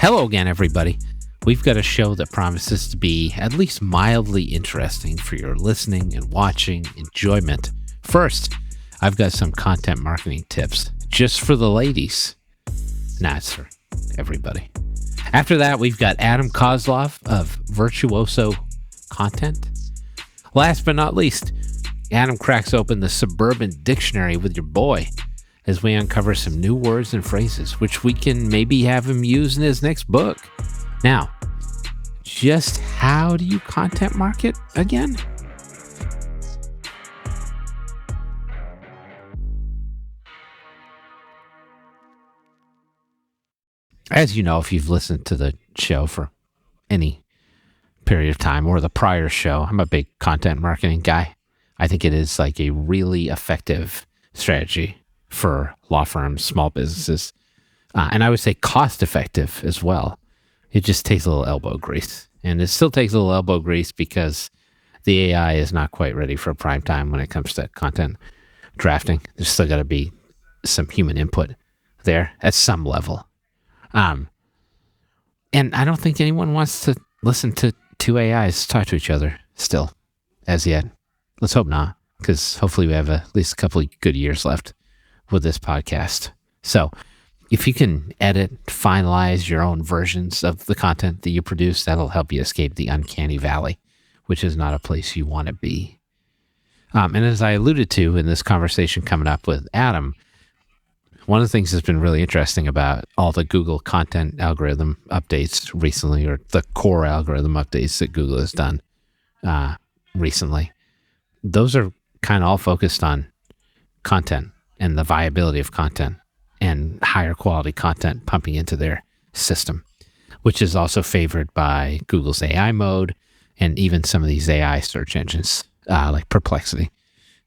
Hello again, everybody. We've got a show that promises to be at least mildly interesting for your listening and watching enjoyment. First, I've got some content marketing tips just for the ladies. Nah, it's for everybody. After that, we've got Adam Kosloff of Virtuoso Content. Last but not least, Adam cracks open the Suburban Dictionary with your boy as we uncover some new words and phrases, which we can maybe have him use in his next book. Now, just how do you content market again? As you know, if you've listened to the show for any period of time or the prior show, I'm a big content marketing guy. I think it is like a really effective strategy for law firms, small businesses, and I would say cost effective as well. It just takes a little elbow grease, and it still takes a little elbow grease because the AI is not quite ready for prime time when it comes to content drafting. There's still got to be some human input there at some level. And I don't think anyone wants to listen to two AIs talk to each other still, as yet. Let's hope not, because hopefully we have at least a couple of good years left with this podcast. So if you can edit, finalize your own versions of the content that you produce, that'll help you escape the uncanny valley, which is not a place you want to be. And as I alluded to in this conversation coming up with Adam, one of the things that's been really interesting about all the Google content algorithm updates recently, or the core algorithm updates that Google has done recently, those are kind of all focused on content and the viability of content and higher quality content pumping into their system, which is also favored by Google's AI mode and even some of these AI search engines like Perplexity,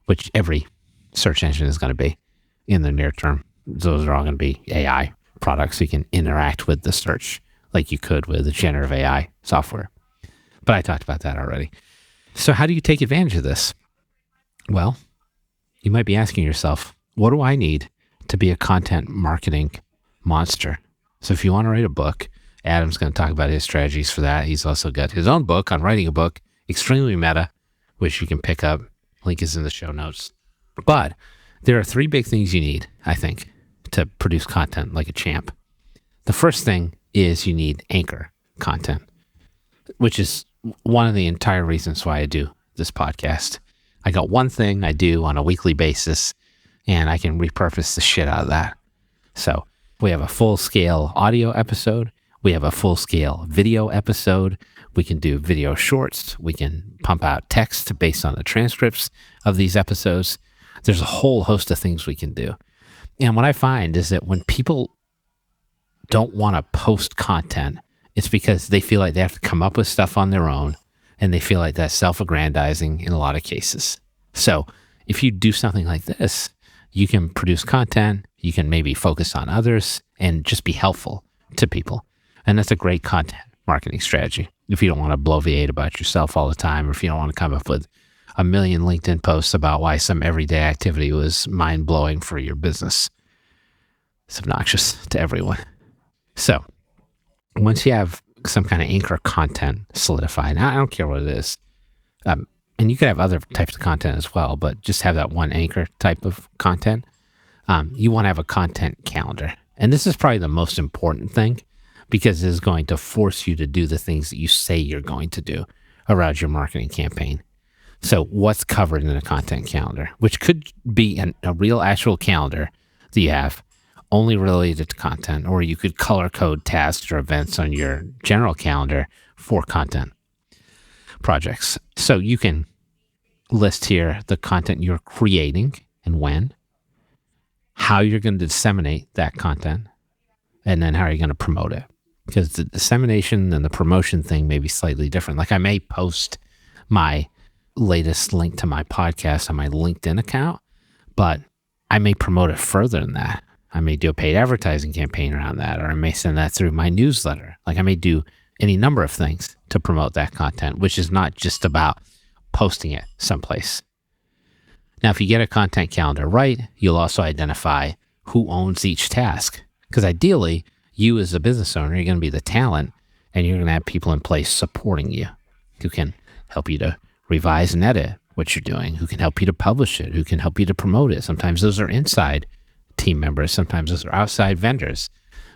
which every search engine is going to be in the near term. Those are all going to be AI products. So you can interact with the search like you could with the generative AI software. But I talked about that already. So how do you take advantage of this? Well, you might be asking yourself, what do I need to be a content marketing monster? So if you want to write a book, Adam's going to talk about his strategies for that. He's also got his own book on writing a book, Extremely Meta, which you can pick up. Link is in the show notes. But there are three big things you need, I think, to produce content like a champ. The first thing is you need anchor content, which is one of the entire reasons why I do this podcast. I got one thing I do on a weekly basis, and I can repurpose the shit out of that. So we have a full-scale audio episode. We have a full-scale video episode. We can do video shorts. We can pump out text based on the transcripts of these episodes. There's a whole host of things we can do. And what I find is that when people don't want to post content, it's because they feel like they have to come up with stuff on their own, and they feel like that's self-aggrandizing in a lot of cases. So if you do something like this, you can produce content, you can maybe focus on others, and just be helpful to people. And that's a great content marketing strategy. If you don't want to bloviate about yourself all the time, or if you don't want to come up with a million LinkedIn posts about why some everyday activity was mind-blowing for your business. It's obnoxious to everyone. So once you have some kind of anchor content solidified, I don't care what it is, and you could have other types of content as well, but just have that one anchor type of content. You want to have a content calendar. And this is probably the most important thing because it is going to force you to do the things that you say you're going to do around your marketing campaign. So what's covered in a content calendar, which could be a real actual calendar that you have only related to content, or you could color code tasks or events on your general calendar for content projects. So you can list here the content you're creating and when, how you're going to disseminate that content, and then how are you going to promote it? Because the dissemination and the promotion thing may be slightly different. Like I may post my latest link to my podcast on my LinkedIn account, but I may promote it further than that. I may do a paid advertising campaign around that, or I may send that through my newsletter. Like I may do any number of things to promote that content, which is not just about posting it someplace. Now, if you get a content calendar right, you'll also identify who owns each task. Because ideally, You as a business owner, you're going to be the talent, and you're going to have people in place supporting you who can help you to revise and edit what you're doing, who can help you to publish it, who can help you to promote it. Sometimes those are inside team members. Sometimes those are outside vendors,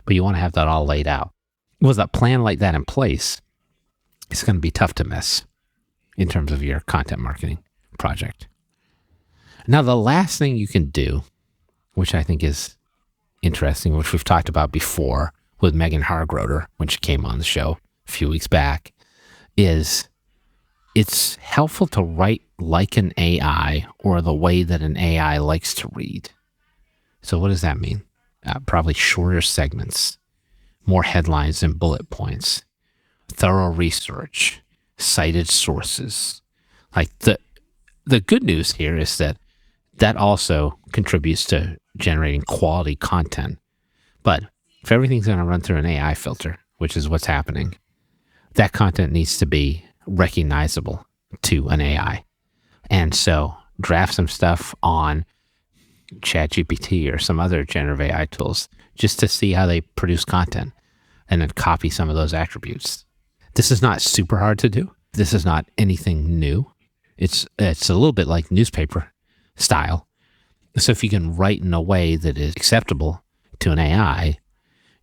but you want to have that all laid out. With a plan like that in place, it's going to be tough to miss in terms of your content marketing project. Now, the last thing you can do, which I think is interesting, which we've talked about before with Megan Hargroder when she came on the show a few weeks back, is it's helpful to write like an AI or the way that an AI likes to read. So what does that mean? Probably shorter segments, more headlines and bullet points, thorough research, cited sources. Like the good news here is that also contributes to generating quality content. But if everything's going to run through an AI filter, which is what's happening, that content needs to be recognizable to an AI. And so draft some stuff on ChatGPT or some other generative AI tools just to see how they produce content and then copy some of those attributes. This is not super hard to do. This is not anything new. It's a little bit like newspaper style. So if you can write in a way that is acceptable to an AI,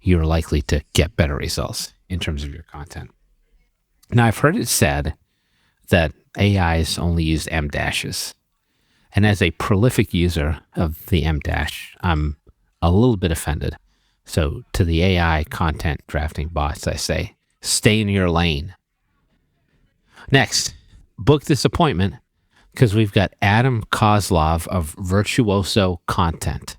you're likely to get better results in terms of your content. Now, I've heard it said that AIs only use M dashes. And as a prolific user of the M dash, I'm a little bit offended. So to the AI content drafting bots, I say, stay in your lane. Next, book this appointment because we've got Adam Kosloff of Virtuoso Content.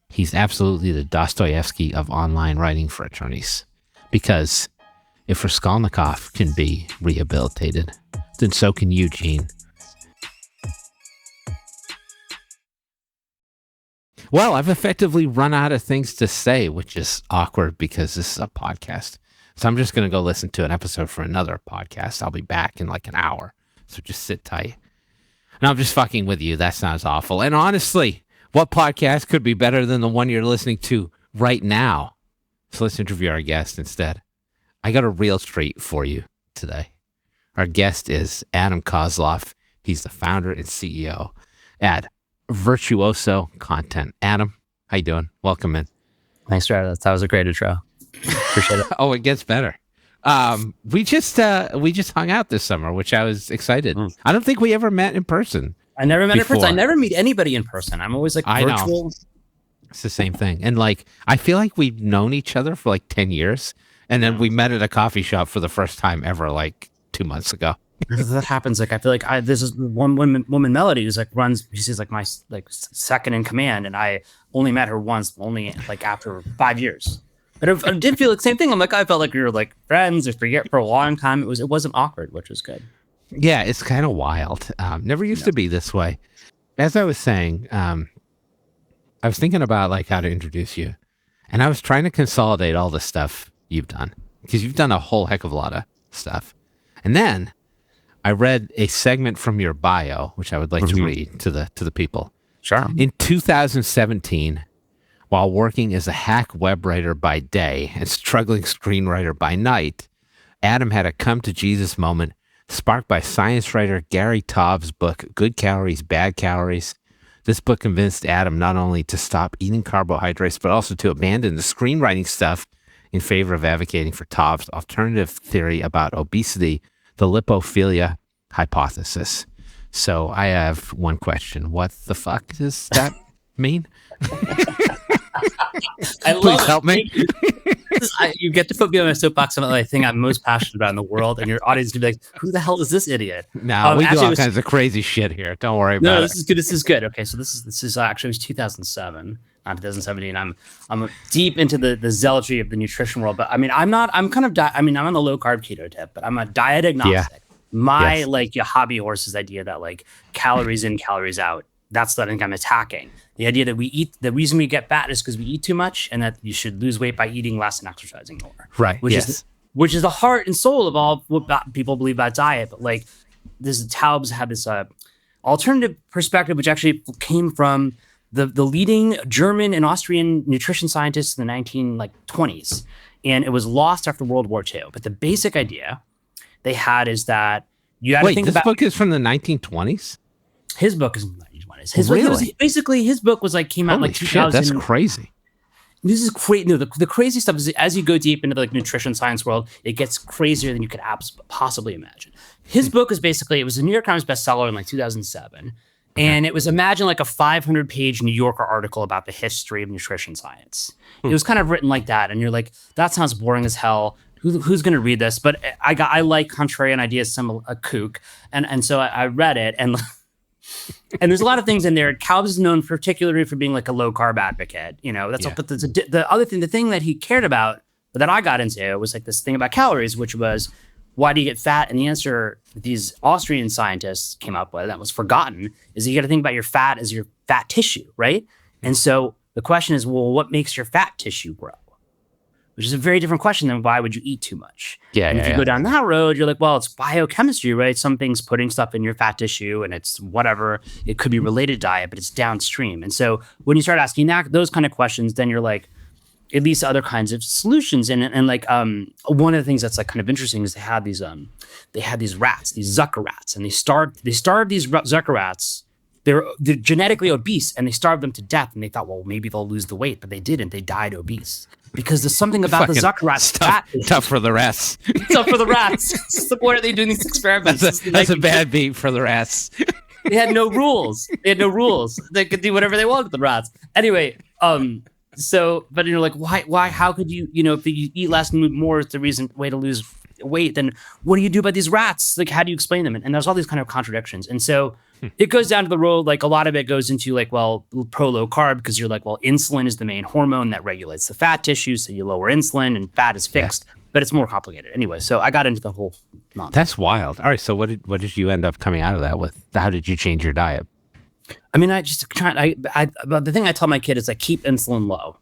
He's absolutely the Dostoevsky of online writing for attorneys. Because if Raskolnikov can be rehabilitated, then so can you, Gene. Well, I've effectively run out of things to say, which is awkward because this is a podcast. So I'm just going to go listen to an episode for another podcast. I'll be back in like an hour. So just sit tight. And I'm just fucking with you. That sounds awful. And honestly, what podcast could be better than the one you're listening to right now? So let's interview our guest instead. I got a real treat for you today. Our guest is Adam Kosloff. He's the founder and CEO at Virtuoso Content. Adam, how you doing? Welcome in. Thanks, Travis. That was a great intro. Appreciate it. Oh, it gets better. We just hung out this summer, which I was excited. I don't think we ever met in person. I never met in person. I never meet anybody in person. I'm always like virtual. Know. It's the same thing. And like, I feel like we've known each other for like 10 years. And then we met at a coffee shop for the first time ever, like 2 months ago. That happens. Like, I feel like this is one woman, Melody, who's like she's like my like second in command. And I only met her once, only like after 5 years. But I did feel the same thing. I'm like, I felt like we were like friends for a long time. It wasn't awkward, which was good. Yeah, it's kind of wild. Never used to be this way. As I was saying, I was thinking about like how to introduce you, and I was trying to consolidate all the stuff you've done because you've done a whole heck of a lot of stuff. And then I read a segment from your bio, which I would like to read to the people. Sure. In 2017, while working as a hack web writer by day and struggling screenwriter by night, Adam had a come to Jesus moment sparked by science writer Gary Taub's book, Good Calories, Bad Calories. This book convinced Adam not only to stop eating carbohydrates, but also to abandon the screenwriting stuff in favor of advocating for Taub's alternative theory about obesity, the lipophilia hypothesis. So I have one question. What the fuck does that mean? Please help me. You get to put me on a soapbox on the thing I'm most passionate about in the world, and your audience can be like, "Who the hell is this idiot?" No, we do all kinds of crazy shit here. Don't worry about it. No, this is good. This is good. Okay, so this is actually, it was 2007, not 2017. I'm deep into the zealotry of the nutrition world, but I mean, I'm on the low carb keto tip, but I'm a diet agnostic. Yeah. My hobby horse is the idea that like calories in, calories out. That's what I think I'm attacking. The idea that the reason we get fat is because we eat too much, and that you should lose weight by eating less and exercising more. Right. Which is the heart and soul of all what people believe about diet. But like, this Taubes had this alternative perspective, which actually came from the leading German and Austrian nutrition scientists in the 1920s, and it was lost after World War II. But the basic idea they had is that you had to think this about. book is from the 1920s. His book is from the 1920s. His book was like came out Holy like 2000. shit, that's crazy. This is crazy. No, the crazy stuff is as you go deep into the like nutrition science world, it gets crazier than you could possibly imagine. His book is basically, it was a New York Times bestseller in like 2007. And it was, imagine like a 500-page New Yorker article about the history of nutrition science. It was kind of written like that. And you're like, that sounds boring as hell. Who's going to read this? But I like contrarian ideas, a kook. And so I read it. And and there's a lot of things in there. Carbs is known particularly for being like a low carb advocate. You know, that's but the other thing, the thing that he cared about, that I got into was like this thing about calories, which was, why do you get fat? And the answer these Austrian scientists came up with that was forgotten is you got to think about your fat as your fat tissue, right? And so the question is, well, what makes your fat tissue grow? Which is a very different question than why would you eat too much? And if you go down that road, you're like, well, it's biochemistry, right? Something's putting stuff in your fat tissue and it's whatever. It could be related diet, but it's downstream. And so when you start asking those kind of questions, then you're like, at least other kinds of solutions. And like one of the things that's like kind of interesting is they had these rats, these Zucker rats, and they starved these Zucker rats. They're genetically obese, and they starved them to death. And they thought, well, maybe they'll lose the weight, but they didn't. They died obese because there's something about the Zucker rats. Tough for the rats. Tough for the rats. So why are they doing these experiments? That's a bad beat for the rats. They had no rules. They could do whatever they wanted with the rats. Anyway, so, but you're like, why, how could you, if you eat less and move more is the way to lose weight, then what do you do about these rats? Like, how do you explain them? And there's all these kind of contradictions. And so it goes down to the road, like a lot of it goes into like, well, pro low carb, because you're like, well, insulin is the main hormone that regulates the fat tissue. So you lower insulin and fat is fixed, but it's more complicated anyway. So I got into the whole nonsense. That's wild. All right. So what did you end up coming out of that with? How did you change your diet? I mean, but the thing I tell my kid is like, keep insulin low.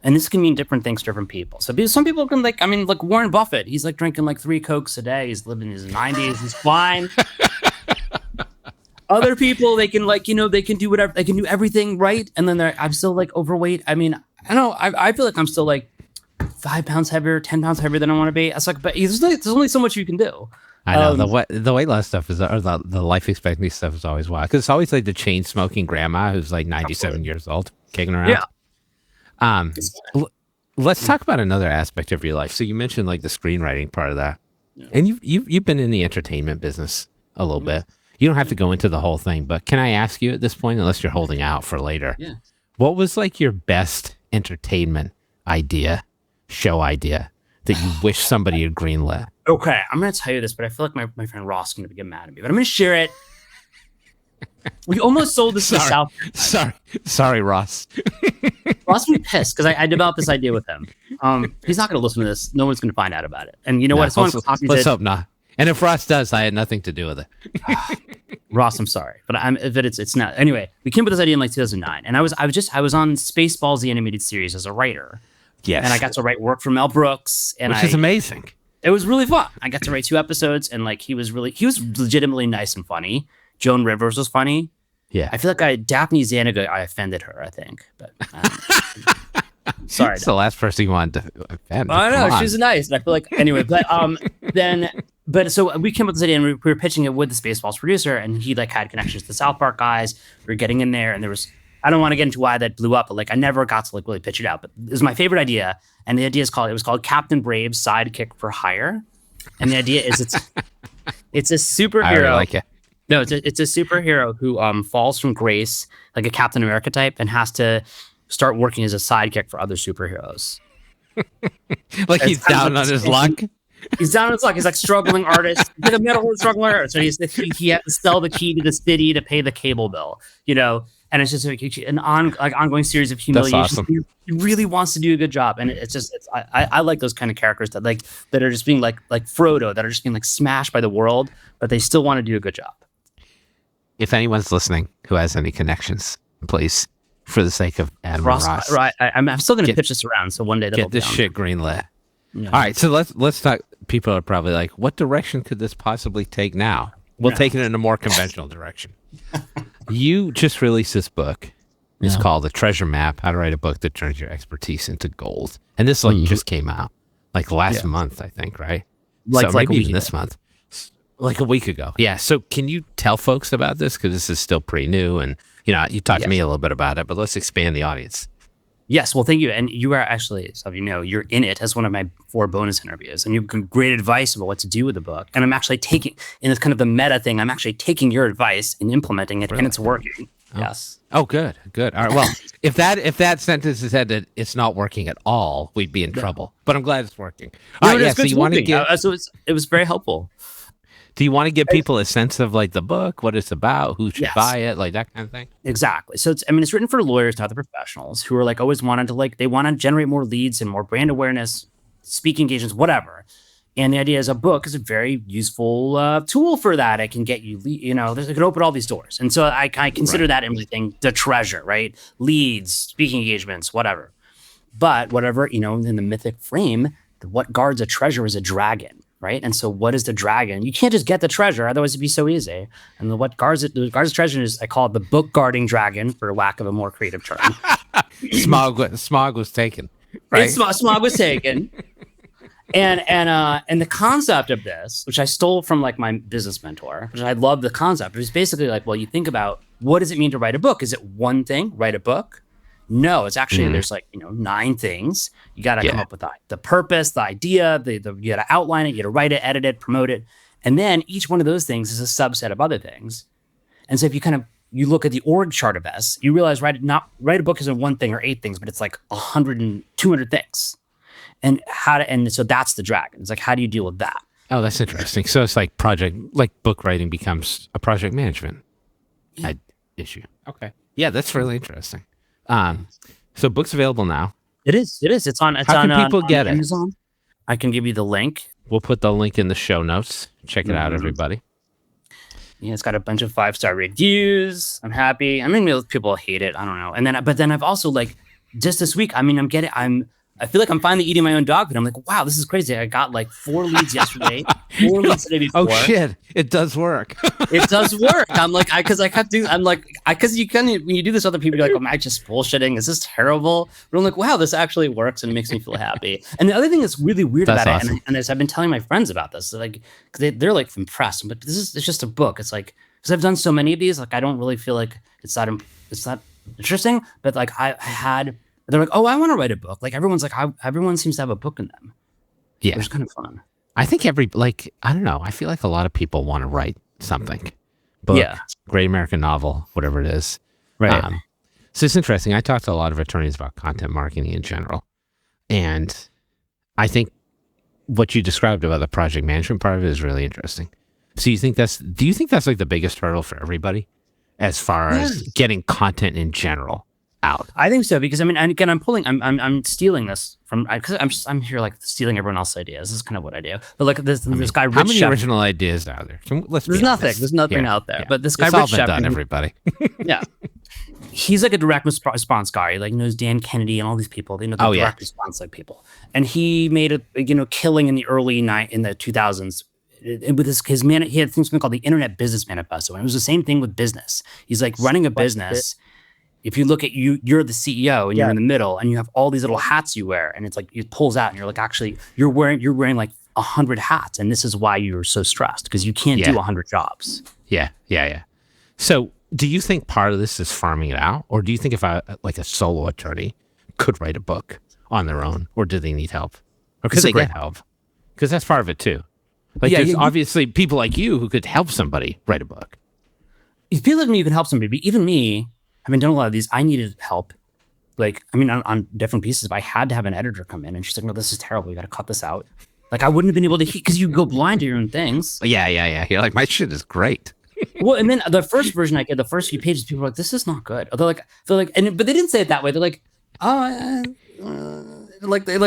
And this can mean different things to different people. So some people can like Warren Buffett, he's like drinking like 3 Cokes a day. He's living in his 90s. He's fine. Other people, they can they can do whatever. They can do everything right. And then I'm still like overweight. I mean, I don't know. I feel like I'm still like 5 pounds heavier, 10 pounds heavier than I want to be. I was like, but there's only so much you can do. I know the weight loss stuff or the life expectancy stuff is always wild because it's always like the chain smoking grandma who's like 97 years old kicking around. Yeah. Let's talk about another aspect of your life. So you mentioned like the screenwriting part of that, and you've been in the entertainment business a little bit. You don't have to go into the whole thing, but can I ask you at this point, unless you're holding out for later, what was like your best entertainment show idea that you wish somebody had greenlit? Okay, I'm going to tell you this, but I feel like my friend Ross is going to get mad at me, but I'm going to share it. We almost sold this to South. Sorry, Ross. Ross would be pissed because I developed this idea with him. He's not going to listen to this. No one's going to find out about it. And you know what? Let's hope not. And if Ross does, I had nothing to do with it. Ross, I'm sorry, but it's not. Anyway, we came up with this idea in like 2009, and I was on Spaceballs, the animated series, as a writer. Yes, and I got to write work for Mel Brooks, which is amazing. It was really fun. I got to write 2 episodes, and like he was legitimately nice and funny. Joan Rivers was funny. Yeah, I feel like Daphne Zanaga, I offended her, I think, but sorry. That's the last person you wanted to offend. I know she's nice, and I feel like anyway, but so we came up with this idea, and we were pitching it with the Spaceballs producer, and he like had connections to the South Park guys. We were getting in there, and there was, I don't want to get into why that blew up, but like I never got to like really pitch it out. But it was my favorite idea, and the idea was called Captain Brave's Sidekick for Hire, and the idea is it's a superhero. I really like it. No, it's a superhero who falls from grace, like a Captain America type, and has to start working as a sidekick for other superheroes. Like he's down on his luck. He's down on his luck. He's like struggling artist, like a metal struggling artist. So he had to sell the key to the city to pay the cable bill, And it's just like an ongoing series of humiliation. That's awesome. He really wants to do a good job, and I like those kind of characters that are just being like Frodo, that are just being like smashed by the world, but they still want to do a good job. If anyone's listening who has any connections, please, for the sake of Adam Ross, right? I'm still going to pitch this around, so one day that'll get this shit greenlit. Yeah. All right, so let's talk. People are probably like, "What direction could this possibly take now?" We'll take it in a more conventional direction. You just released this book, It's called The Treasure Map: How to Write a Book That Turns Your Expertise into Gold. And this like just came out like last month, I think, right? Like so maybe a even this month, like a week ago. Yeah. So can you tell folks about this? Because this is still pretty new, and you talked to me a little bit about it, but let's expand the audience. Yes, well, thank you. And you are actually, so you're in it as one of my 4 bonus interviews, and you have great advice about what to do with the book. And I'm actually taking, in this kind of the meta thing, I'm actually taking your advice and implementing it, and it's working. Oh. Yes. Oh, good. All right. Well, if that sentence said that it's not working at all, we'd be in trouble. But I'm glad it's working. All right. Yeah. So you want to give? It was very helpful. Do you want to give people a sense of like the book, what it's about, who should buy it, like that kind of thing? Exactly. So it's written for lawyers, not the professionals, who are like always wanted to they want to generate more leads and more brand awareness, speaking engagements, whatever. And the idea is a book is a very useful tool for that. It can get you, it can open all these doors. And so I consider that everything the treasure, right? Leads, speaking engagements, whatever. But whatever, in the mythic frame, what guards a treasure is a dragon. Right. And so what is the dragon? You can't just get the treasure. Otherwise it'd be so easy. And what guards the treasure is, I call it the book guarding dragon, for lack of a more creative term. Smog was taken. Right. Smog was taken. And the concept of this, which I stole from like my business mentor, which I love the concept, is basically like, well, you think about what does it mean to write a book? Is it one thing, write a book? No, it's actually, there's 9 things. You got to come up with the purpose, the idea, you got to outline it, you got to write it, edit it, promote it. And then each one of those things is a subset of other things. And so if you look at the org chart of this, you realize write a book isn't one thing or 8 things, but it's like 100 and 200 things. And so that's the dragon. It's like, how do you deal with that? Oh, that's interesting. So it's like book writing becomes a project management issue. Okay. Yeah, that's really interesting. So book's available now. It is. It's on. How can people get Amazon? I can give you the link. We'll put the link in the show notes. Check it out, everybody. Yeah, it's got a bunch of 5-star reviews. I'm happy. I mean, people hate it. I don't know. But then I've also just this week. I mean, I feel like I'm finally eating my own dog food. I'm like, wow, this is crazy. I got 4 leads yesterday, 4 leads the day before. Oh shit, it does work. It does work. I'm like, because you can, when you do this, other people are like, am I just bullshitting? Is this terrible? But I'm like, wow, this actually works and it makes me feel happy. And the other thing that's really weird about it, and as I've been telling my friends about this, they're impressed. But it's just a book. It's like, because I've done so many of these, I don't really feel like it's not interesting. But they're like, oh, I want to write a book. Everyone seems to have a book in them. Yeah. It's kind of fun. I think I don't know. I feel like a lot of people want to write something. Book, great American novel, whatever it is. Right. So it's interesting. I talk to a lot of attorneys about content marketing in general. And I think what you described about the project management part of it is really interesting. So do you think that's the biggest hurdle for everybody as far as getting content in general out? I think so, because again, I'm stealing this from, because I'm here stealing everyone else's ideas. This is kind of what I do. But this guy, Rich how many Shepherd, original ideas are there? There's nothing out there. But this guy, Rich Shepherd, done, everybody. Yeah, he's a direct response guy. He knows Dan Kennedy and all these people. They know the direct response people. And he made a killing in the early in the 2000s. With his man, he had something called the Internet Business Manifesto, and it was the same thing with business. He's running a business. If you look at you're the CEO and you're in the middle and you have all these little hats you wear, and it's it pulls out and you're actually you're wearing 100 hats, and this is why you're so stressed, because you can't do 100 jobs. Yeah. So do you think part of this is farming it out, or do you think if a solo attorney could write a book on their own, or do they need help, or could they get help? Because that's part of it too. There's obviously people like you who could help somebody write a book. If people like me, you can help somebody, but even me, having done a lot of these, I needed help. On different pieces, but I had to have an editor come in, and she's like, no, this is terrible. You got to cut this out. I wouldn't have been able to, because you go blind to your own things. Yeah. You're like, my shit is great. Well, and then the first version I get, the first few pages, people are like, this is not good. But they didn't say it that way. They're like, oh,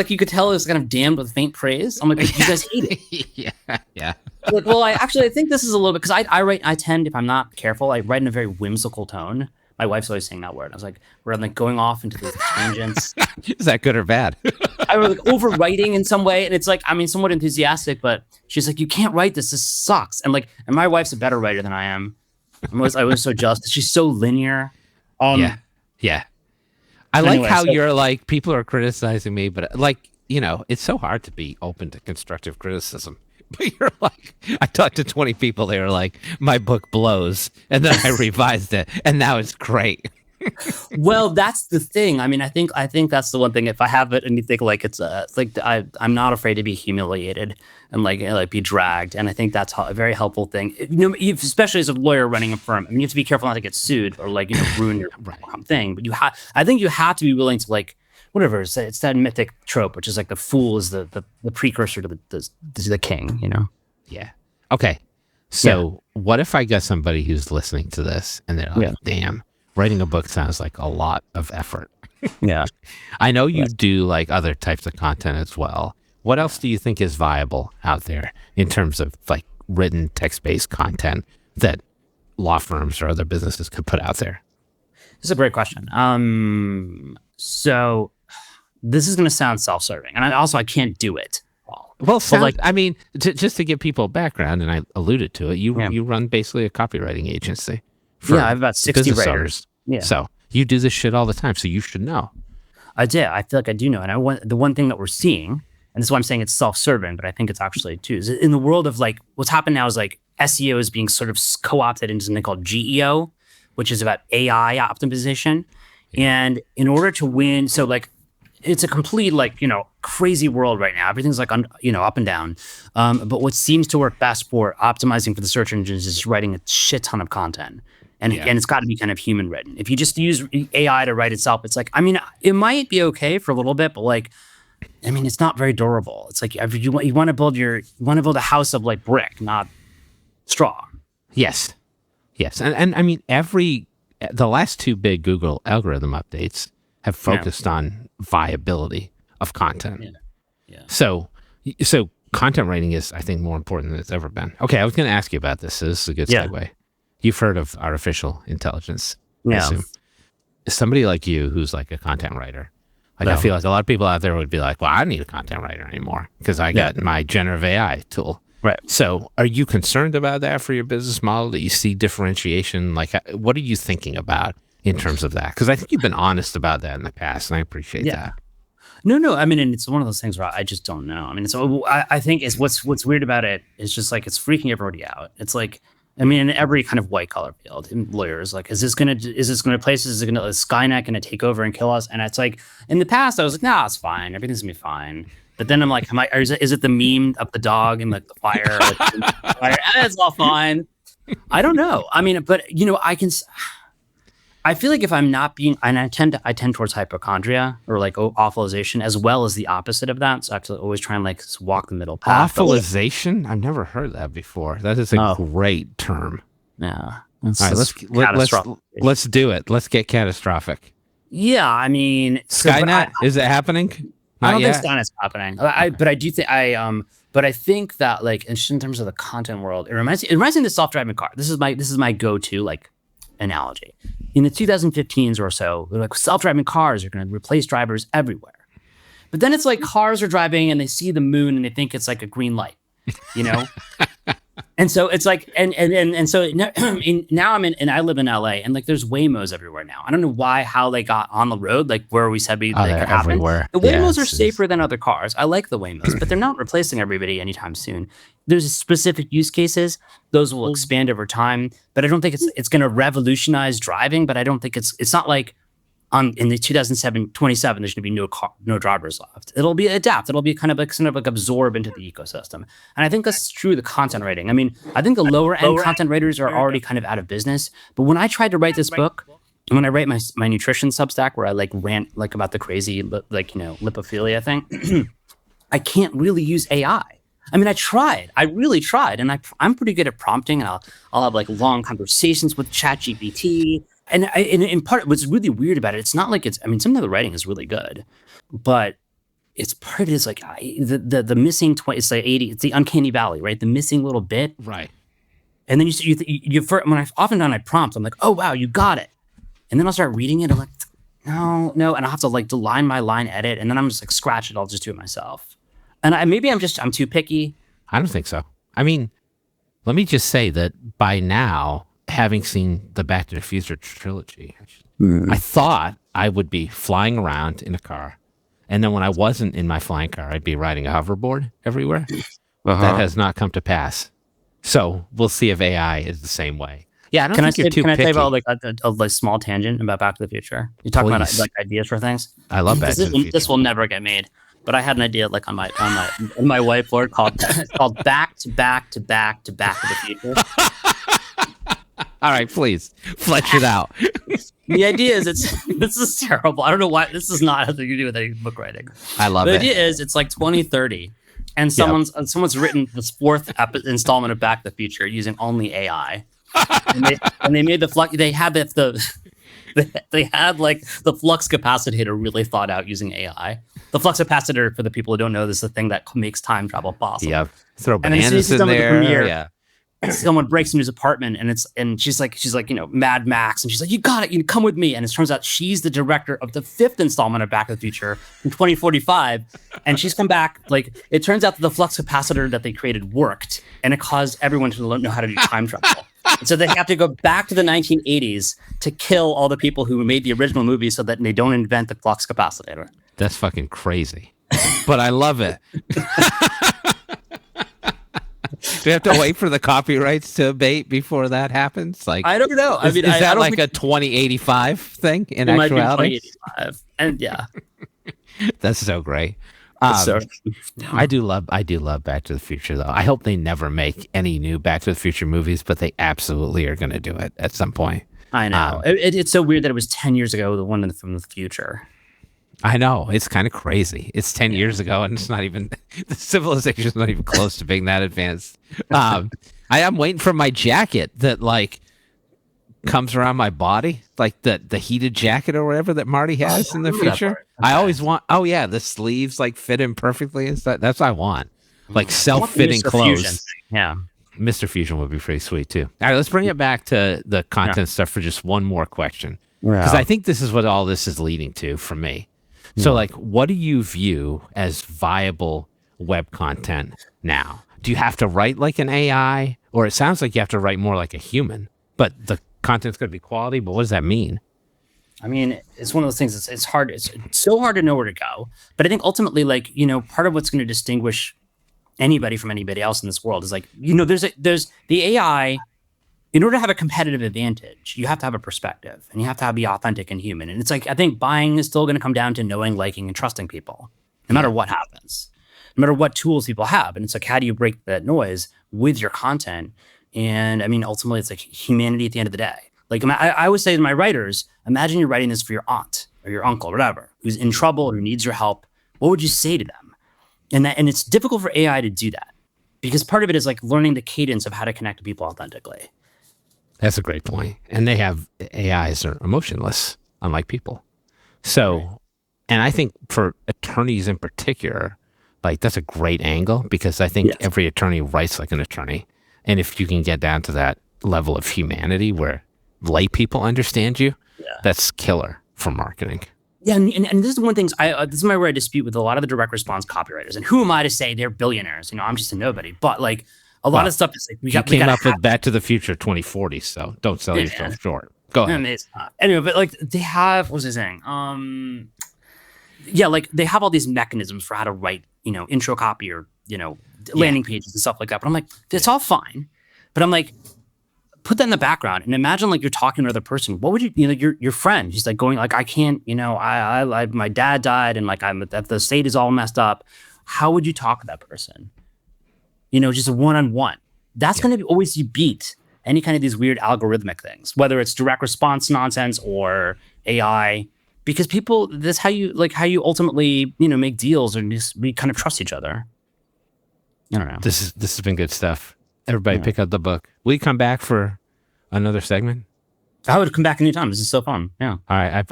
you could tell it was kind of damned with faint praise. I'm like, you guys hate it. Yeah. I think this is a little bit, because I tend, if I'm not careful, I write in a very whimsical tone. My wife's always saying that word. I was like, we're going off into these tangents. Is that good or bad? I was overwriting in some way, and it's somewhat enthusiastic, but she's like, you can't write this. This sucks. And and my wife's a better writer than I am. I was so jealous. She's so linear. Yeah. Yeah. I like Anyway, how so you're like, people are criticizing me, but like, it's so hard to be open to constructive criticism. But you're like, I talked to 20 people. They were like, my book blows. And then I revised it. And now it's great. well, that's the thing. I mean, I think that's the one thing. If I have it and you think like it's like I'm not afraid to be humiliated and like be dragged, and I think that's a very helpful thing. Especially as a lawyer running a firm. I mean, you have to be careful not to get sued or like ruin your thing. But I think you have to be willing to like whatever. It's that mythic trope, which is like the fool is the precursor to the king. Yeah. Okay. So what if I got somebody who's listening to this and they're like, damn, writing a book sounds like a lot of effort. Yeah. I know you do like other types of content as well. What else do you think is viable out there in terms of like written text-based content that law firms or other businesses could put out there? This is a great question. So this is going to sound self-serving, and I can't do it. Well, I mean, just to give people background, and I alluded to it, you run basically a copywriting agency. I have about 60 writers. Owners. Yeah. So you do this shit all the time, so you should know. I feel like I do know. And the one thing that we're seeing, and this is why I'm saying it's self-serving, but I think it's actually too, is in the world of like, what's happened now is like SEO is being sort of co-opted into something called GEO, which is about AI optimization. And in order to win, so like, it's a complete crazy world right now. Everything's like up and down. But what seems to work best for optimizing for the search engines is writing a shit ton of content. And it's got to be kind of human written. If you just use AI to write itself, it's like, I mean, it might be okay for a little bit, but like, I mean, it's not very durable. It's like you want to build a house of like brick, not straw. Yes. And I mean, the last two big Google algorithm updates have focused on viability of content. Yeah. So content writing is, I think, more important than it's ever been. Okay, I was going to ask you about this. So this is a good segue. You've heard of artificial intelligence, I assume. Somebody like you who's like a content writer, I feel like a lot of people out there would be like, well, I don't need a content writer anymore because I got my generative AI tool. Right. So are you concerned about that for your business model? Do you see differentiation? Like, what are you thinking about in terms of that? Because I think you've been honest about that in the past, and I appreciate that. No. I mean, and it's one of those things where I just don't know. I mean, so I think is what's weird about it is just like it's freaking everybody out. It's like, I mean, in every kind of white collar field, in lawyers, like, is this gonna replace us? Is Skynet gonna take over and kill us? And it's like, in the past, I was like, nah, it's fine. Everything's gonna be fine. But then I'm like, is it the meme of the dog and like the fire? It's all fine. I don't know. I mean, but I feel like if I'm not being, and I tend towards hypochondria or like awfulization as well as the opposite of that. So I have to always try and like walk the middle path. Awfulization? I've never heard that before. That is a great term. Yeah. All right, let's do it. Let's get catastrophic. Yeah, I mean, Skynet, is it happening? I don't think Skynet's happening. But I do think but I think that like in terms of the content world, it reminds me of the self-driving car. This is my go-to like analogy. In the 2015s or so, they're like self-driving cars are going to replace drivers everywhere. But then it's like cars are driving and they see the moon and they think it's like a green light, And so it's like, and so now I'm in, and I live in LA, and like there's Waymos everywhere now. I don't know how they got on the road, like where we said they could happen. Everywhere. The Waymos are safer than other cars. I like the Waymos, but they're not replacing everybody anytime soon. There's specific use cases; those will expand over time. But I don't think it's going to revolutionize driving. But I don't think it's not like in the 27, there's going to be no drivers left. It'll be adapt. It'll be kind of like absorb into the ecosystem. And I think that's true of the content writing. I mean, I think the lower end content writers are already kind of out of business. But when I tried to write this book, and when I write my nutrition Substack where I like rant like about the crazy lipophilia thing, I can't really use AI. I mean, I really tried, and I'm pretty good at prompting, and I'll have like long conversations with ChatGPT. And in part, what's really weird about it, it's not like some of the writing is really good, but it's like the missing it's the 80, it's the uncanny valley, right? The missing little bit, right? And then when I've often done I prompt, I'm like, oh wow, you got it, and then I'll start reading it, I'm like, no, and I'll have to like line by line edit, and then I'm just like scratch it, I'll just do it myself, and maybe I'm too picky. I don't think so. I mean, let me just say that by now, having seen the Back to the Future trilogy, I thought I would be flying around in a car. And then when I wasn't in my flying car, I'd be riding a hoverboard everywhere. That has not come to pass. So we'll see if AI is the same way. Yeah, I don't think you're too Can I tell picky. you about a small tangent about Back to the Future? You talk about like ideas for things. I love Back to the Future. This will never get made. But I had an idea like on my whiteboard called Back to Back to Back to Back to the Future. All right, please flesh it out. The idea is this is terrible. I don't know why this is not something to do with any book writing. I love it. The idea is it's like 2030, and someone's written this fourth installment of Back to the Future using only AI, and they made the flux. They had they had like the flux capacitor really thought out using AI. The flux capacitor, for the people who don't know, this is the thing that makes time travel possible. Yeah, throw bananas in there. Yeah. Someone breaks into his apartment and she's like, Mad Max, and she's like, you got it, you come with me. And it turns out she's the director of the 5th installment of Back to the Future in 2045. And she's come back, like, it turns out that the flux capacitor that they created worked, and it caused everyone to know how to do time travel. And so they have to go back to the 1980s to kill all the people who made the original movie so that they don't invent the flux capacitor. That's fucking crazy. But I love it. Do we have to wait for the copyrights to abate before that happens? Like, I don't know. Is that like a 2085 thing in actuality? Might be 2085. And yeah. That's so great. I do love Back to the Future, though. I hope they never make any new Back to the Future movies, but they absolutely are going to do it at some point. I know. It's so weird that it was 10 years ago, the one from the future. I know. It's kind of crazy. It's 10 years ago, and it's not even, the civilization is not even close to being that advanced. I am waiting for my jacket that, like, comes around my body, like the heated jacket or whatever that Marty has in the future. I always want, the sleeves, like, fit him perfectly and stuff. That's what I want. Like, self-fitting clothes. Fusion. Yeah. Mr. Fusion would be pretty sweet, too. All right, let's bring it back to the content stuff for just one more question. Because I think this is what all this is leading to for me. So, like, what do you view as viable web content now? Do you have to write like an AI? Or it sounds like you have to write more like a human, but the content's going to be quality. But what does that mean? I mean, it's one of those things. It's hard. It's so hard to know where to go. But I think ultimately, like, part of what's going to distinguish anybody from anybody else in this world is like, there's the AI. In order to have a competitive advantage, you have to have a perspective, and you have to be authentic and human. And it's like, I think buying is still going to come down to knowing, liking, and trusting people, no matter what happens, no matter what tools people have. And it's like, how do you break that noise with your content? And I mean, ultimately, it's like humanity at the end of the day. Like, I always say to my writers, imagine you're writing this for your aunt or your uncle, or whatever, who's in trouble or who needs your help. What would you say to them? And it's difficult for AI to do that, because part of it is like learning the cadence of how to connect to people authentically. That's a great point. And they have AIs are emotionless, unlike people. So, and I think for attorneys in particular, like, that's a great angle, because I think every attorney writes like an attorney. And if you can get down to that level of humanity where lay people understand you, that's killer for marketing. Yeah, and this is one thing. This is where I dispute with a lot of the direct response copywriters. And who am I to say they're billionaires? I'm just a nobody. But like, a lot of stuff is like, we came up with Back to the Future 2040, so don't sell yourself short. Go ahead. Anyway, but like, they have, what was I saying? Like, they have all these mechanisms for how to write, intro copy or landing pages and stuff like that. But I'm like, it's all fine. But I'm like, put that in the background and imagine like you're talking to another person. What would your friend? He's like going like, I can't, I my dad died and like the state is all messed up. How would you talk to that person? Just a one-on-one. That's going to always beat any kind of these weird algorithmic things, whether it's direct response nonsense or AI, because people, that's how you ultimately, make deals, or just we kind of trust each other. I don't know. This has been good stuff. Everybody pick up the book. Will you come back for another segment? I would come back anytime. This is so fun. Yeah. All right.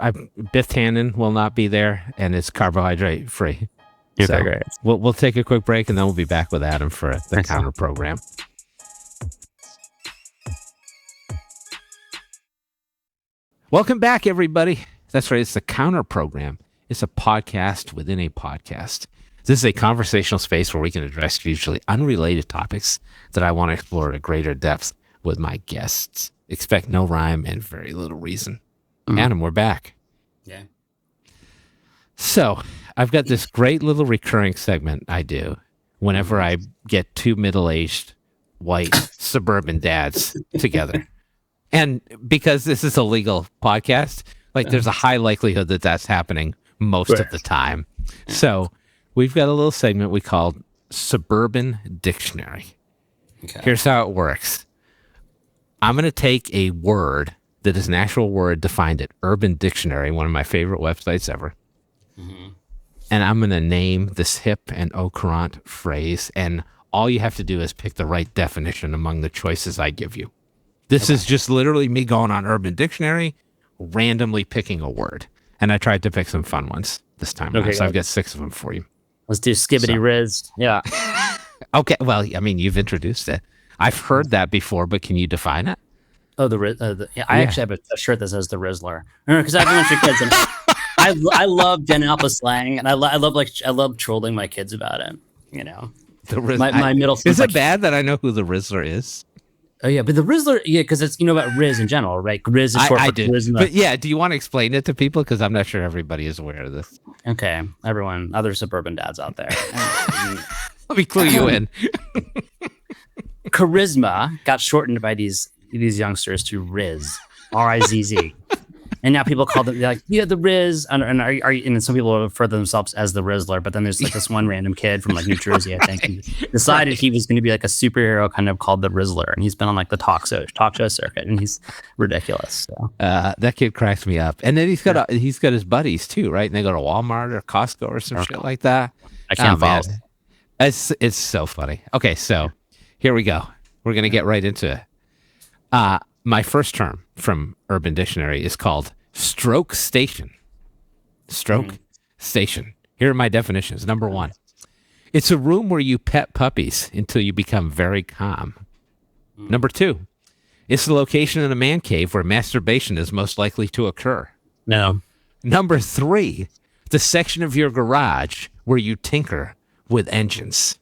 Biff Tannen will not be there, and it's carbohydrate free. So great. We'll take a quick break, and then we'll be back with Adam for the counter program. Welcome back, everybody. That's right. It's the counter program. It's a podcast within a podcast. This is a conversational space where we can address usually unrelated topics that I want to explore at greater depth with my guests. expect no rhyme and very little reason. Adam, we're back. Yeah. So I've got this great little recurring segment I do whenever I get two middle-aged white suburban dads together. And because this is a legal podcast, like there's a high likelihood that that's happening most of the time. So we've got a little segment we call Suburban Dictionary. Okay. Here's how it works. I'm going to take a word that is an actual word defined at Urban Dictionary, one of my favorite websites ever. And I'm going to name this hip and au courant phrase. And all you have to do is pick the right definition among the choices I give you. This is just literally me going on Urban Dictionary, randomly picking a word. And I tried to pick some fun ones this time. Okay, so I've got 6 of them for you. Let's do Skibbity Riz. Yeah. Okay. Well, I mean, you've introduced it. I've heard that before, but can you define it? Oh, I actually have a shirt that says the Rizzler. Because I have a bunch of kids, and I love Gen Alpha slang, and I love trolling my kids about it. You know, my middle school. Is it bad that I know who the Rizzler is? Oh yeah, but the Rizzler, because it's about Riz in general, right? Riz is short for charisma. But yeah, do you want to explain it to people? Because I'm not sure everybody is aware of this. Okay, everyone, other suburban dads out there. Let me clue you in. Charisma got shortened by these youngsters to Riz, R-I-Z-Z. And now people call them, they're like, yeah, the Riz. And and some people refer to themselves as the Rizzler. But then there's like this one random kid from like New Jersey, I think, who decided he was going to be like a superhero kind of called the Rizzler. And he's been on like the talk show circuit. And he's ridiculous. So. That kid cracks me up. And then he's got his buddies too, right? And they go to Walmart or Costco or some shit like that. I can't follow. It's so funny. Okay, so here we go. We're going to get right into it. My first term from Urban Dictionary is called stroke station. Stroke station. Here are my definitions. Number 1, it's a room where you pet puppies until you become very calm. Number 2, it's the location in a man cave where masturbation is most likely to occur. No. Number 3, the section of your garage where you tinker with engines.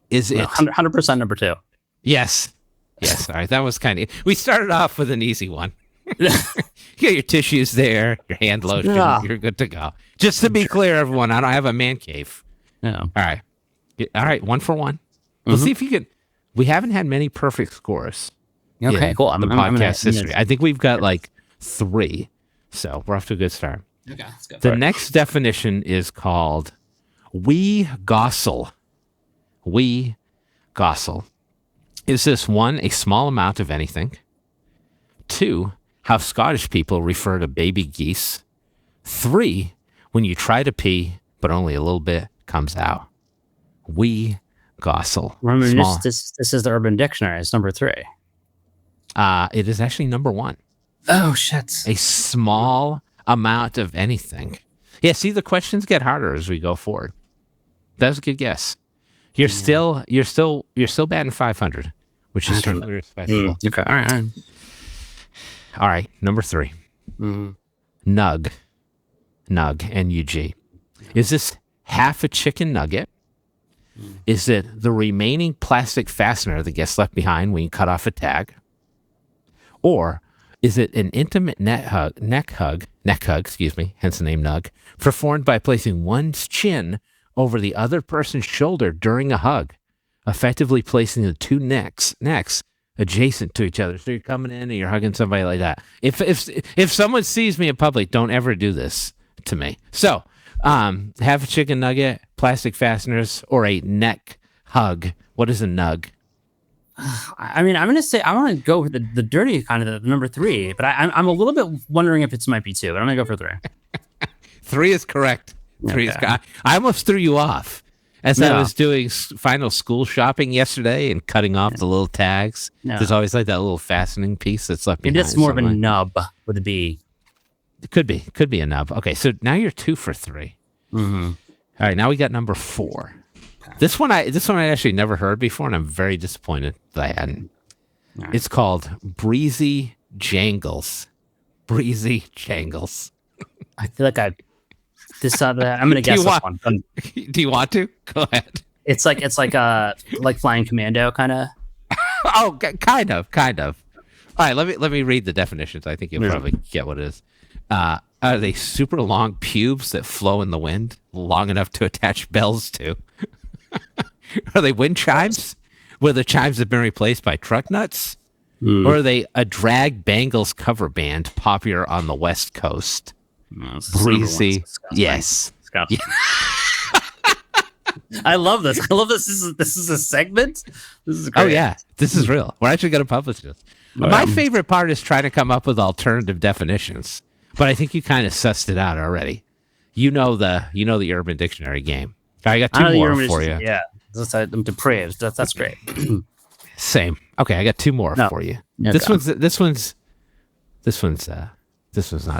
Is it 100% number 2? Yes. Yes. All right. That was kind of. We started off with an easy one. You got your tissues there, your hand lotion. Yeah. You're good to go. Just to be clear, everyone, I don't have a man cave. No. All right. All right. 1 for 1. We'll see if you can. We haven't had many perfect scores. Okay. Cool. I'm podcast history. I think we've got like 3, so we're off to a good start. Okay. Let's go. The next definition is called "we gostle." We gostle. Is this 1, a small amount of anything? 2, how Scottish people refer to baby geese? 3, when you try to pee, but only a little bit comes out. We gostle. Remember, this is the Urban Dictionary. It's number 3. It is actually number 1. Oh, shit. A small amount of anything. Yeah, see, the questions get harder as we go forward. That's a good guess. You're still batting 500, which is certainly respectable. Okay, all right. All right, number 3. Nug, N-U-G. Is this half a chicken nugget? Is it the remaining plastic fastener that gets left behind when you cut off a tag? Or is it an intimate neck hug, hence the name Nug, performed by placing one's chin over the other person's shoulder during a hug, effectively placing the two necks adjacent to each other. So you're coming in and you're hugging somebody like that. If someone sees me in public, don't ever do this to me. So, have a chicken nugget, plastic fasteners, or a neck hug. What is a nug? I mean, I'm going to go with the dirty kind of the number 3, but I'm a little bit wondering if it might be 2, but I'm going to go for 3. 3 is correct. 3 is correct. I almost threw you off as I was doing final school shopping yesterday and cutting off the little tags. No. There's always like that little fastening piece that's left behind. It's more of a nub with a B. It could be a nub. Okay, so now you're 2 for 3. Mm-hmm. All right, now we got number 4. Okay. This one I actually never heard before, and I'm very disappointed that I hadn't. Right. It's called Breezy Jangles. Breezy Jangles. I feel like I'm going to guess this one. Do you want to? Go ahead. It's like Flying Commando kind of. Oh, kind of. All right, let me read the definitions. I think you'll probably get what it is. Are they super long pubes that flow in the wind, long enough to attach bells to? Are they wind chimes, where the chimes have been replaced by truck nuts? Or are they a drag bangles cover band popular on the West Coast? No, Breezy. Yes. Yeah. I love this. I love this. This is a segment. This is great. Oh, yeah. This is real. We're actually going to publish this. My favorite part is trying to come up with alternative definitions, but I think you kind of sussed it out already. You know the Urban Dictionary game. I got two more for you. Yeah. I'm depraved. That's great. Same. Okay, I got two more for you. Okay. This one's not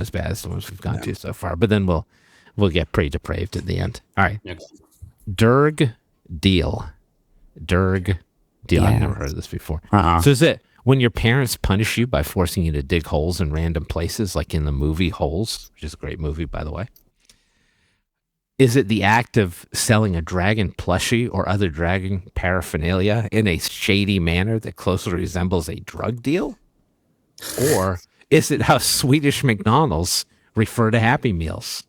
as bad as the ones we've gone to so far, but then we'll get pretty depraved at the end. All right. Okay. Derg deal. Derg deal. Yeah. I've never heard of this before. So is it when your parents punish you by forcing you to dig holes in random places, like in the movie Holes, which is a great movie, by the way? Is it the act of selling a dragon plushie or other dragon paraphernalia in a shady manner that closely resembles a drug deal? Or is it how Swedish McDonald's refer to Happy Meals?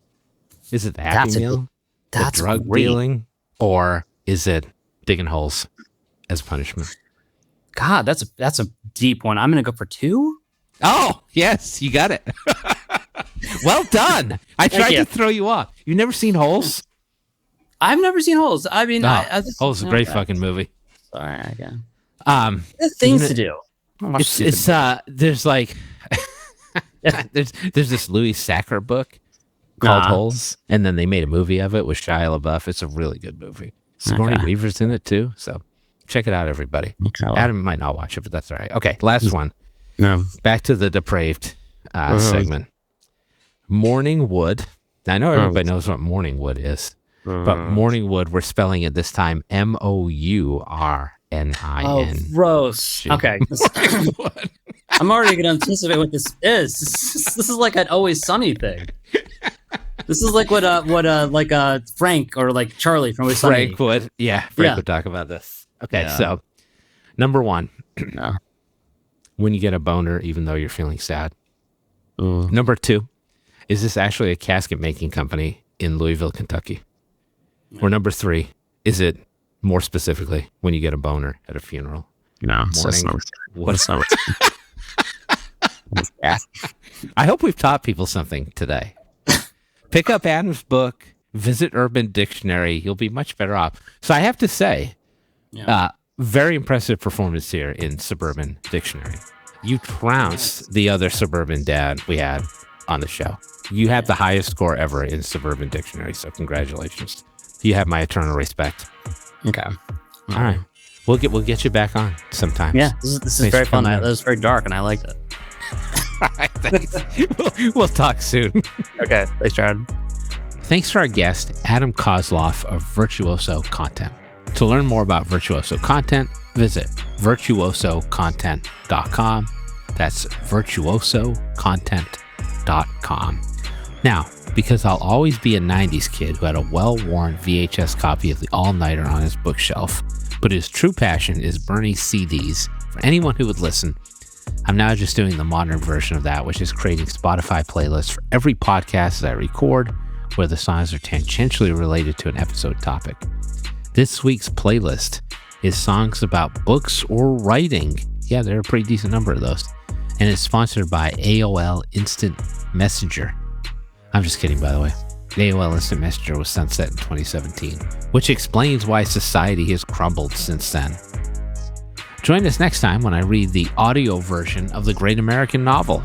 Is it the Happy Meal? That's the drug dealing? Or is it digging holes as punishment? God, that's a deep one. I'm going to go for 2. Oh, yes, you got it. Well done. I tried to throw you off. You've never seen Holes? I've never seen Holes. I mean, Holes is a great fucking movie. Sorry, again. There's Things to do. There's like there's this Louis Sachar book called Holes, and then they made a movie of it with Shia LaBeouf. It's a really good movie. Sigourney Weaver's in it too, so check it out, everybody. Okay, well. Adam might not watch it, but that's all right. Okay, last one. No. Back to the depraved segment. Morning wood. I know everybody knows what morning wood is, but morning wood, we're spelling it this time Mournin. Oh, gross. Okay. I'm already going to anticipate what this is. This is like an Always Sunny thing. This is like what Frank or like Charlie from Always Sunny. Frank would talk about this. Okay, so number 1. When you get a boner, even though you're feeling sad. Number 2. Is this actually a casket making company in Louisville, Kentucky? Or number 3, is it more specifically when you get a boner at a funeral? No, that's not I hope we've taught people something today. Pick up Adam's book, visit Urban Dictionary. You'll be much better off. So I have to say, very impressive performance here in Suburban Dictionary. You trounced the other Suburban dad we had on the show. You had the highest score ever in Suburban Dictionary, so congratulations. You have my eternal respect. Okay. All right. We'll get you back on sometime. Yeah, this is very fun. It was very dark, and I liked it. All right, thanks. We'll talk soon. Okay. Thanks, Jared. Thanks to our guest, Adam Kosloff of Virtuoso Content. To learn more about Virtuoso Content, visit virtuosocontent.com. That's virtuosocontent.com. Now, because I'll always be a 90s kid who had a well-worn VHS copy of The All-Nighter on his bookshelf, but his true passion is burning CDs for anyone who would listen, I'm now just doing the modern version of that, which is creating Spotify playlists for every podcast that I record where the songs are tangentially related to an episode topic. This week's playlist is songs about books or writing. Yeah, there are a pretty decent number of those. And it's sponsored by AOL Instant Messenger. I'm just kidding, by the way. AOL Instant Messenger was sunset in 2017, which explains why society has crumbled since then. Join us next time when I read the audio version of the great American novel.